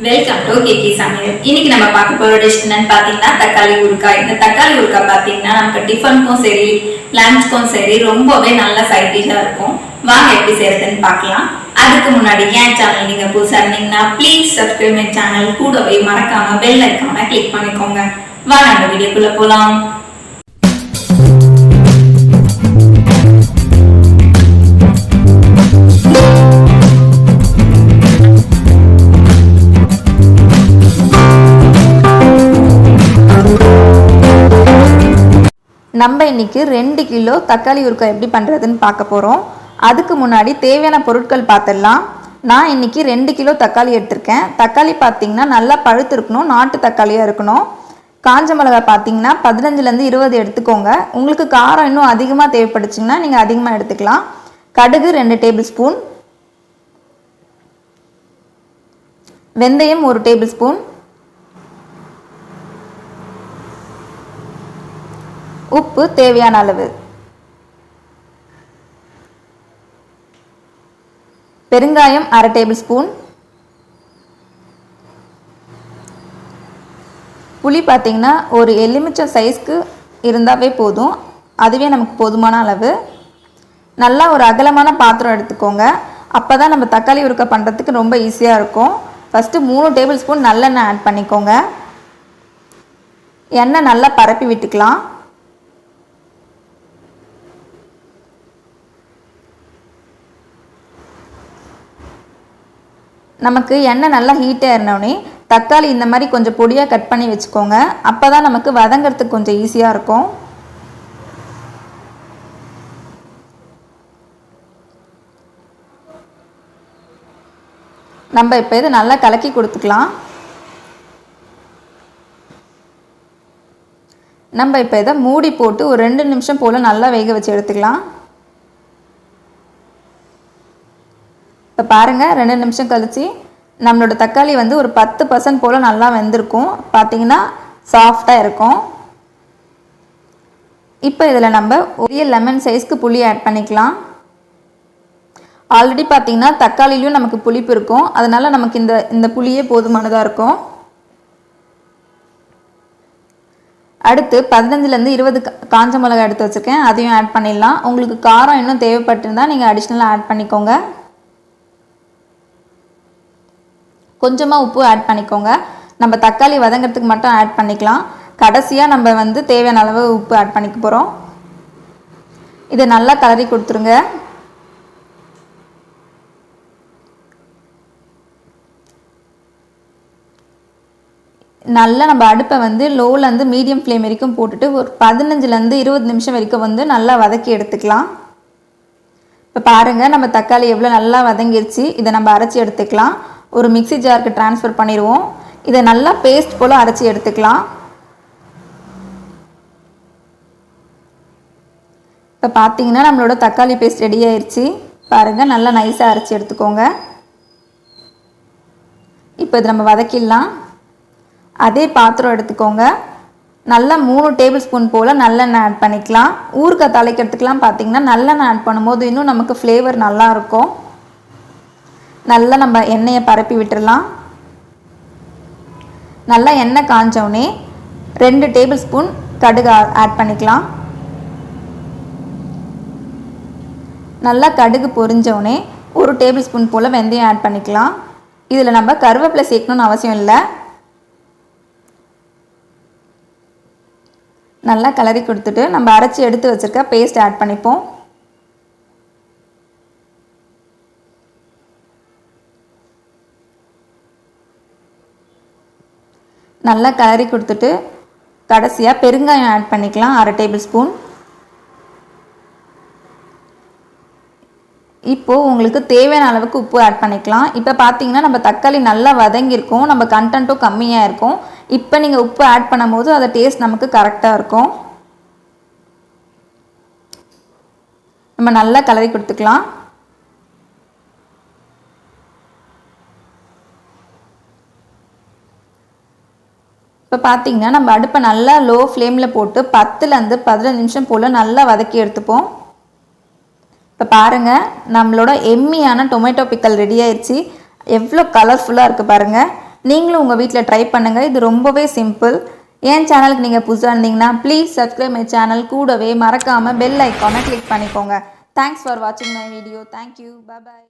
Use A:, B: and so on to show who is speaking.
A: Welcome to KK சமையல். இன்னைக்கு நம்ம பார்க்க போற டிஷ் என்னன்னு பாத்தீங்கன்னா தக்காளி ஊறுகாய். இந்த தக்காளி ஊறுகாய் பாத்தீங்கன்னா நமக்கு டிஃபனுக்கும் சரி லஞ்சுக்கும் சரி ரொம்பவே நல்ல சைட் டிஷ்ஷா இருக்கும். வாங்க எப்படி செய்யறதுன்னு பார்க்கலாம். அதுக்கு முன்னாடி என் சேனல் நீங்க புதுசா இருந்தீங்கன்னா ப்ளீஸ் சப்ஸ்கிரைப் மை சேனல், கூடவே மறக்காம பெல் ஐகானை கிளிக் பண்ணிக்கோங்க. வாங்க அந்த வீடியோக்குள்ள போலாம். நம்ம இன்றைக்கி 2 கிலோ தக்காளி ஊறுகாய் எப்படி பண்ணுறதுன்னு பார்க்க போகிறோம். அதுக்கு முன்னாடி தேவையான பொருட்கள் பார்த்துடலாம். நான் இன்றைக்கி 2 கிலோ தக்காளி எடுத்திருக்கேன். தக்காளி பார்த்திங்கன்னா நல்லா பழுத்து இருக்கணும், நாட்டு தக்காளியாக இருக்கணும். காஞ்ச மிளகாய் பார்த்திங்கன்னா 15லேருந்து 20 எடுத்துக்கோங்க. உங்களுக்கு காரம் இன்னும் அதிகமாக தேவைப்படுச்சிங்கன்னா நீங்கள் அதிகமாக எடுத்துக்கலாம். கடுகு 2 டேபிள் ஸ்பூன், வெந்தயம் 1 டேபிள் ஸ்பூன், உப்பு தேவையான அளவு, பெருங்காயம் 1/2 டேபிள் ஸ்பூன், புளி பார்த்தீங்கன்னா ஒரு எலுமிச்சை சைஸ்க்கு இருந்தாவே போதும், அதுவே நமக்கு போதுமான அளவு. நல்லா ஒரு அகலமான பாத்திரம் எடுத்துக்கோங்க, அப்போ தான் நம்ம தக்காளி ஊறுகாய் பண்ணுறதுக்கு ரொம்ப ஈஸியாக இருக்கும். ஃபஸ்ட்டு 3 டேபிள் ஸ்பூன் நல்லெண்ணெய் ஆட் பண்ணிக்கோங்க. எண்ணெய் நல்லா பரப்பி விட்டுக்கலாம். நமக்கு எண்ணெய் நல்லா ஹீட்டாக இருந்தோடனே தக்காளி இந்த மாதிரி கொஞ்சம் பொடியாக கட் பண்ணி வச்சுக்கோங்க. அப்போ தான் நமக்கு வதங்கிறதுக்கு கொஞ்சம் ஈஸியாக இருக்கும். நம்ம இப்போ இது நல்லா கலக்கி கொடுத்துக்கலாம். நம்ம இப்போ இதை மூடி போட்டு ஒரு 2 நிமிஷம் போல் நல்லா வேக வச்சு எடுத்துக்கலாம். இப்போ பாருங்கள், 2 நிமிஷம் கழித்து நம்மளோட தக்காளி வந்து ஒரு 10% போல் நல்லா வெந்திருக்கும். பார்த்திங்கன்னா சாஃப்டாக இருக்கும். இப்போ இதில் நம்ம ஒரு லெமன் சைஸ்க்கு புளி ஆட் பண்ணிக்கலாம். ஆல்ரெடி பார்த்திங்கன்னா தக்காளிலையும் நமக்கு புளிப்பு இருக்கும், அதனால் நமக்கு இந்த புளியே போதுமானதாக இருக்கும். அடுத்து 15லேருந்து 20 காஞ்ச மிளகாய் எடுத்து வச்சுருக்கேன், அதையும் ஆட் பண்ணிடலாம். உங்களுக்கு காரம் இன்னும் தேவைப்பட்டிருந்தால் நீங்கள் அடிஷ்னலாக ஆட் பண்ணிக்கோங்க. கொஞ்சமாக உப்பு ஆட் பண்ணிக்கோங்க. நம்ம தக்காளி வதங்கிறதுக்கு மட்டும் ஆட் பண்ணிக்கலாம். கடைசியாக நம்ம வந்து தேவையான அளவு உப்பு ஆட் பண்ணிக்க போகிறோம். இதை நல்லா கலரி கொடுத்துருங்க. நல்லா நம்ம அடுப்பை வந்து லோலேருந்து மீடியம் ஃப்ளேம் வரைக்கும் போட்டுட்டு ஒரு 15லேருந்து 20 நிமிஷம் வரைக்கும் வந்து நல்லா வதக்கி எடுத்துக்கலாம். இப்போ பாருங்கள், நம்ம தக்காளி எவ்வளோ நல்லா வதங்கிடுச்சு. இதை நம்ம அரைச்சி எடுத்துக்கலாம். ஒரு மிக்ஸி ஜாருக்கு ட்ரான்ஸ்ஃபர் பண்ணிடுவோம். இதை நல்லா பேஸ்ட் போல் அரைச்சி எடுத்துக்கலாம். இப்போ பார்த்தீங்கன்னா நம்மளோட தக்காளி பேஸ்ட் ரெடி ஆயிடுச்சு. பாருங்கள், நல்லா நைஸாக அரைச்சி எடுத்துக்கோங்க. இப்போ இது நம்ம வதக்கிடலாம். அதே பாத்திரம் எடுத்துக்கோங்க. நல்லா 3 டேபிள் ஸ்பூன் போல் நல்லெண்ணெய் ஆட் பண்ணிக்கலாம். ஊறுகாய் தாளிக்கிறதுக்கெலாம் பார்த்திங்கன்னா நல்லெண்ணெய் ஆட் பண்ணும்போது இன்னும் நமக்கு ஃப்ளேவர் நல்லாயிருக்கும். நல்லா நம்ம எண்ணெயை பரப்பி விட்டுடலாம். நல்லா எண்ணெய் காஞ்சோடனே 2 டேபிள் ஸ்பூன் கடுகு ஆட் பண்ணிக்கலாம். நல்லா கடுகு பொரிஞ்சோடனே 1 டேபிள் ஸ்பூன் போல் வெந்தயம் ஆட் பண்ணிக்கலாம். இதில் நம்ம கருவேப்பிலை சேர்க்கணும்னு அவசியம் இல்லை. நல்லா கலரி கொடுத்துட்டு நம்ம அரைச்சி எடுத்து வச்சுருக்க பேஸ்ட் ஆட் பண்ணிப்போம். நல்லா கலரி கொடுத்துட்டு கடைசியாக பெருங்காயம் ஆட் பண்ணிக்கலாம், 1/2 டேபிள் ஸ்பூன். இப்போது உங்களுக்கு தேவையான அளவுக்கு உப்பு ஆட் பண்ணிக்கலாம். இப்போ பார்த்தீங்கன்னா நம்ம தக்காளி நல்லா வதங்கியிருக்கும், நம்ம கண்டென்ட்டும் கம்மியாக இருக்கும். இப்போ நீங்கள் உப்பு ஆட் பண்ணும்போது அது டேஸ்ட் நமக்கு கரெக்டாக இருக்கும். நம்ம நல்லா கலரி கொடுத்துக்கலாம். இப்போ பார்த்தீங்கன்னா நம்ம அடுப்பை நல்லா லோ ஃப்ளேமில் போட்டு 10லேருந்து 15 நிமிஷம் போல் நல்லா வதக்கி எடுத்துப்போம். இப்போ பாருங்கள், நம்மளோட எம்மியான டொமேட்டோ பிக்கல் ரெடி ஆயிடுச்சு. எவ்வளோ கலர்ஃபுல்லாக இருக்குது பாருங்கள். நீங்களும் உங்கள் வீட்டில் ட்ரை பண்ணுங்கள். இது ரொம்பவே சிம்பிள். என் சேனலுக்கு நீங்கள் புதுசாக இருந்தீங்கன்னா ப்ளீஸ் சப்ஸ்கிரைப் மை சேனல். கூடவே மறக்காமல் பெல் ஐக்கானை கிளிக் பண்ணிக்கோங்க. தேங்க்ஸ் ஃபார் வாட்சிங் my video. Thank you. Bye bye.